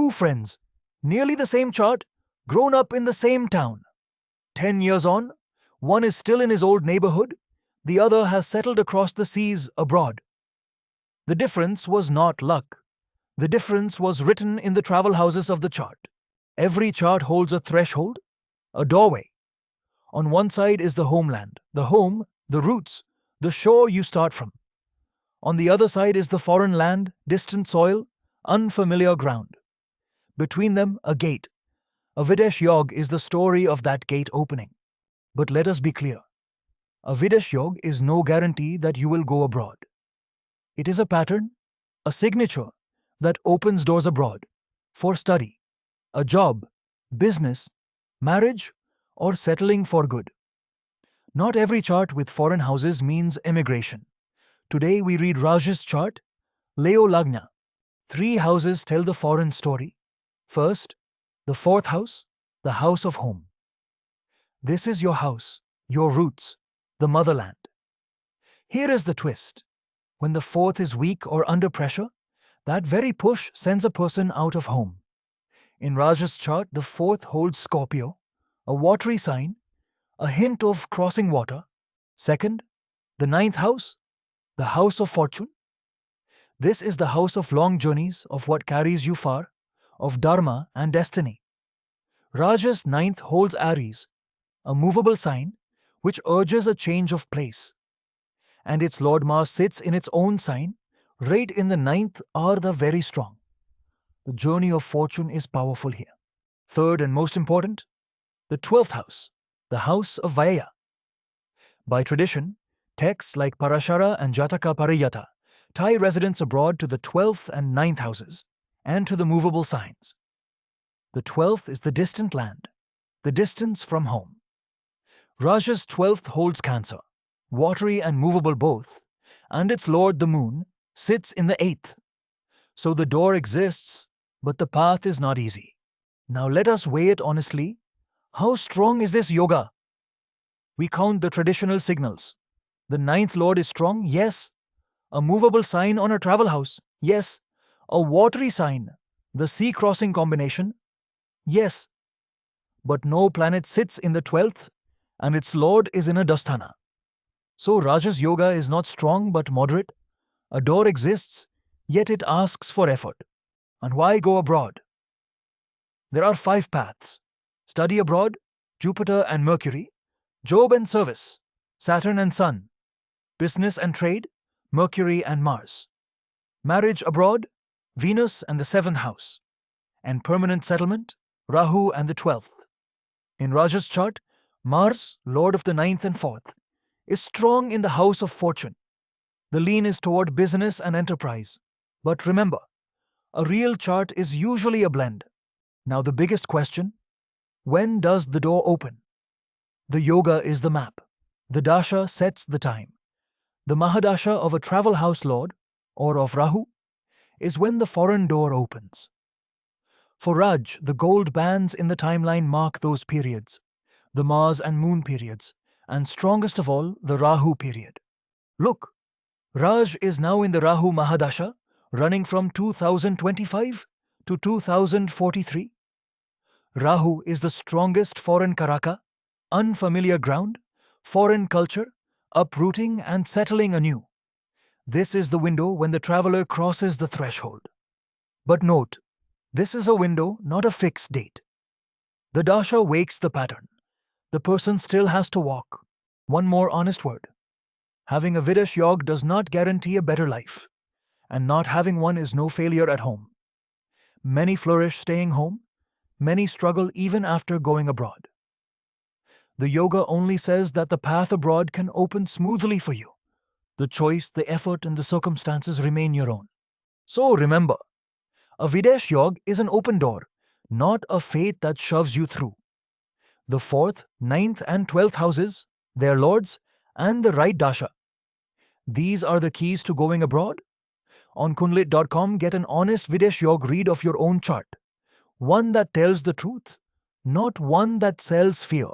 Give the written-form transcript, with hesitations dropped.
Two friends, nearly the same chart, grown up in the same town. 10 years on, one is still in his old neighborhood, the other has settled across the seas abroad. The difference was not luck. The difference was written in the travel houses of the chart. Every chart holds a threshold, a doorway. On one side is the homeland, the home, the roots, the shore you start from. On the other side is the foreign land, distant soil, unfamiliar ground. Between them, a gate. A Videsh Yog is the story of that gate opening. But let us be clear. A Videsh Yog is no guarantee that you will go abroad. It is a pattern, a signature that opens doors abroad for study, a job, business, marriage, or settling for good. Not every chart with foreign houses means emigration. Today we read Raj's chart, Simha-lagna. 3 houses tell the foreign story. First, the 4th house, the house of home. This is your house, your roots, the motherland. Here is the twist. When the 4th is weak or under pressure, that very push sends a person out of home. In Raj's chart, the 4th holds Scorpio, a watery sign, a hint of crossing water. Second, the 9th house, the house of fortune. This is the house of long journeys, of what carries you far, of dharma and destiny. Raj's 9th holds Aries, a movable sign which urges a change of place. And its Lord Mars sits in its own sign, right in the 9th are the very strong. The journey of fortune is powerful here. Third and most important, the 12th house, the house of Vaya. By tradition, texts like Parashara and Jataka Pariyata tie residents abroad to the 12th and 9th houses and to the movable signs. The 12th is the distant land, the distance from home. Raj's 12th holds Cancer, watery and movable both, and its lord the moon sits in the 8th. So the door exists, but the path is not easy. Now let us weigh it honestly. How strong is this yoga? We count the traditional signals. The 9th lord is strong, yes. A movable sign on a travel house, yes. A watery sign, the sea crossing combination, yes. But no planet sits in the 12th, and its lord is in a dasthana. So Raj's yoga is not strong but moderate. A door exists, yet it asks for effort. And why go abroad? There are 5 paths. Study abroad, Jupiter and Mercury, Job and service, Saturn and Sun, business and trade, Mercury and Mars, marriage abroad, Venus and the 7th house, and permanent settlement, Rahu and the 12th. In Raj's chart, Mars, lord of the 9th and 4th, is strong in the house of fortune. The lean is toward business and enterprise. But remember, a real chart is usually a blend. Now the biggest question, when does the door open? The yoga is the map. The dasha sets the time. The mahadasha of a travel house lord, or of Rahu, is when the foreign door opens. For Raj, the gold bands in the timeline mark those periods, the Mars and Moon periods, and strongest of all, the Rahu period. Look, Raj is now in the Rahu Mahadasha, running from 2025 to 2043. Rahu is the strongest foreign karaka, unfamiliar ground, foreign culture, uprooting and settling anew. This is the window when the traveler crosses the threshold. But note, this is a window, not a fixed date. The dasha wakes the pattern. The person still has to walk. One more honest word. Having a Videsh Yog does not guarantee a better life, and not having one is no failure at home. Many flourish staying home, many struggle even after going abroad. The yoga only says that the path abroad can open smoothly for you. The choice, the effort, and the circumstances remain your own. So remember, a Videsh Yog is an open door, not a fate that shoves you through. The 4th, 9th, and 12th houses, their lords, and the right dasha. These are the keys to going abroad. On Kundlit.com, get an honest Videsh Yog read of your own chart. One that tells the truth, not one that sells fear.